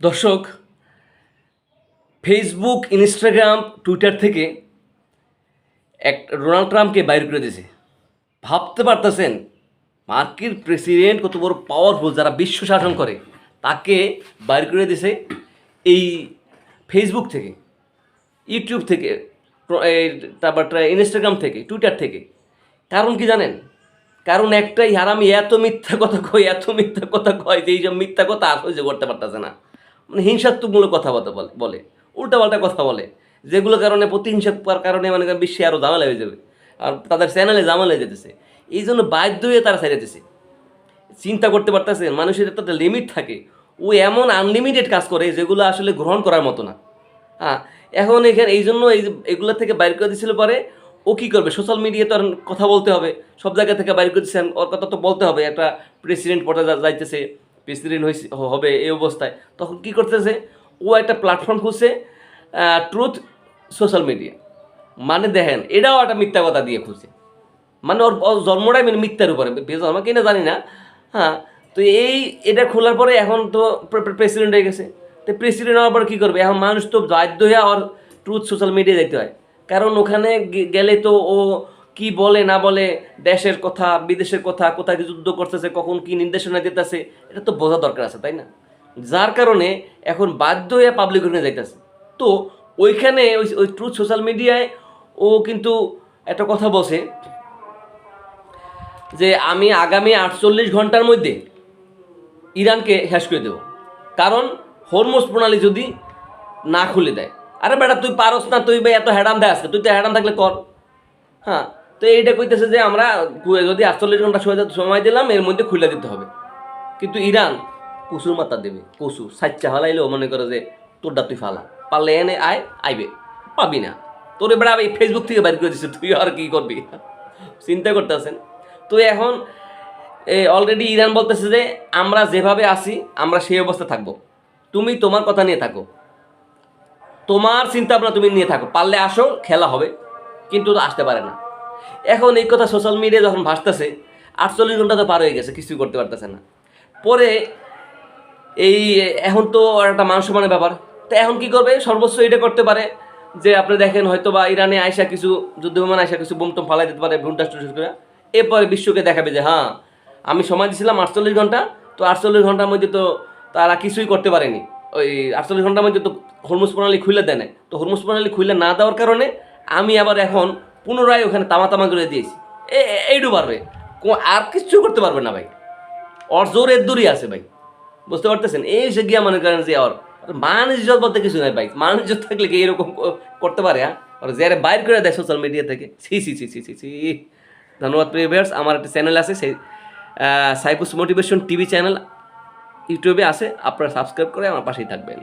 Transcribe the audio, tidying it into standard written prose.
দর্শক, Facebook, Instagram, Twitter থেকে Donald ট্রাম্পকে বাইর করে দিয়েছে। ভাবতে পারতেছেন মার্কিন প্রেসিডেন্ট কত বড় পাওয়ারফুল, যারা বিশ্ব শাসন করে তাকে বাইর করে দিয়েছে এই ফেসবুক থেকে, ইউটিউব থেকে, তারপর ইনস্টাগ্রাম থেকে, টুইটার থেকে। কারণ কি জানেন? কারণ একটাই, আর আমি এত মিথ্যা কথা কয় যে এইসব মিথ্যা কথা আসলে করতে পারতেছে না। মানে হিংসাত্মকমূলক কথা বলে, উল্টাপাল্টা কথা বলে, যেগুলো কারণে প্রতিহিংসার কারণে মানে বিশ্বে আরও ঝামেলা হয়ে যাবে, আর তাদের চ্যানেলে ঝামেলা হয়ে যেতেছে। এই জন্য বাধ্য হয়ে তারা ছেড়ে দিতেছে। চিন্তা করতে পারতেছে, মানুষের একটা লিমিট থাকে। ও এমন আনলিমিটেড কাজ করে যেগুলো আসলে গ্রহণ করার মতো না। হ্যাঁ, এখন এখানে এই জন্য এগুলো থেকে বাইর করে দিয়েছিল পরে ও কী করবে? সোশ্যাল মিডিয়ায় তো আর কথা বলতে হবে, সব জায়গা থেকে বাইর করে দিচ্ছেন, ওর কথা তো বলতে হবে। একটা প্রেসিডেন্ট পদে যাইতেছে, প্রেসিডেন্ট হবে এই অবস্থায়, তখন কী করতেছে? ও একটা প্ল্যাটফর্ম খুঁজছে, ট্রুথ সোশ্যাল মিডিয়া। মানে দেখেন, এটাও একটা মিথ্যা কথা দিয়ে খুঁজছে। মানে ওর জন্মটাই মানে মিথ্যার উপরে, বেজন্ম কিনা জানি না। হ্যাঁ, তো এটা খোলার পরে এখন তো প্রেসিডেন্ট হয়ে গেছে। তো প্রেসিডেন্ট হওয়ার পর কী করবে? এখন মানুষ তো বাধ্য হয়ে আর ট্রুথ সোশ্যাল মিডিয়া যেতে হয়, কারণ ওখানে গেলে তো ও কি বলে না বলে, দেশের কথা, বিদেশের কথা, কোথায় কি যুদ্ধ করতেছে, কখন কি নির্দেশনা দিতেছে, এটা তো বোঝা দরকার আছে, তাই না? যার কারণে এখন বাধ্য হয়ে পাবলিক ওখানে যাইতেছে। তো ওইখানে ওই ট্রুথ সোশ্যাল মিডিয়ায় ও কিন্তু একটা কথা বসে যে আমি আগামী 48 ঘন্টার মধ্যে ইরানকে হ্যাশ করে দেব, কারণ হরমুজ প্রণালী যদি না খুলে দেয়। আরে বেটা, তুই পারস না? তুই এত হ্যাডাম দেয় আজকে, তুই তো হ্যাডাম থাকলে কর। হ্যাঁ, তো এইটা কইতেছে যে আমরা যদি 48 ঘন্টা সময় দিলাম, এর মধ্যে খুলে দিতে হবে। কিন্তু ইরান কচুর মাথা দেবে, কচু সাচ্চা ফালাইলেও মনে করে যে তোরটা তুই ফালা, পারলে এনে আইবে, পাবি না। তোর এবার এই ফেসবুক থেকে বাইর করে দিচ্ছে, তুই আর কি করবি? চিন্তা করতেছেন তো। এখন অলরেডি ইরান বলতেছে যে আমরা যেভাবে আছি আমরা সেই অবস্থা থাকবো, তুমি তোমার কথা নিয়ে থাকো, তোমার চিন্তা ভাবনা তুমি নিয়ে থাকো, পারলে আসো, খেলা হবে। কিন্তু আসতে পারে না। এখন এই কথা সোশ্যাল মিডিয়া যখন ভাসতেছে, 48 ঘন্টা তো পার হয়ে গেছে, কিছুই করতে পারতেছে না। পরে এখন তো একটা মান সম্মানের ব্যাপার। তো এখন কি করবে? সর্বোচ্চ এটা করতে পারে যে আপনি দেখেন হয়তো বা ইরানে আয়সা কিছু যুদ্ধ বিমান আয়সা কিছু বোমটোম ফালাই দিতে পারে, ভুনটাস করে। এরপরে বিশ্বকে দেখাবে যে হ্যাঁ, আমি সময় দিয়েছিলাম 48 ঘন্টা, তো 48 ঘন্টার মধ্যে তো তারা কিছুই করতে পারেনি। ওই 48 ঘন্টার মধ্যে তো হরমুজ প্রণালী খুলে দেয় না। তো হরমুজ প্রণালী খুলে না দেওয়ার কারণে আমি আবার এখন পুনরায় ওখানে তামা করে দিয়েছি। এইটু পারবে, আর কিচ্ছু করতে পারবে না ভাই। ওর জোর এর দূরই আছে ভাই, বুঝতে পারতেছেন? এই সে গিয়া মনে করেন যে ওর মান ইজ্জত বলতে কিছু নাই ভাই। মান ইজ্জত থাকলে কি এরকম করতে পারে? হ্যাঁ, ওর যারা বাইর করে দেয় সোশ্যাল মিডিয়া থেকে, ছি ছি ছি ছি ছি ছি। ধন্যবাদ প্রিয় ভিউয়ার্স। আমার একটা চ্যানেল আছে, সেই সাইপুস মোটিভেশন টিভি চ্যানেল ইউটিউবে আছে, আপনারা সাবস্ক্রাইব করে আমার পাশেই থাকবেন।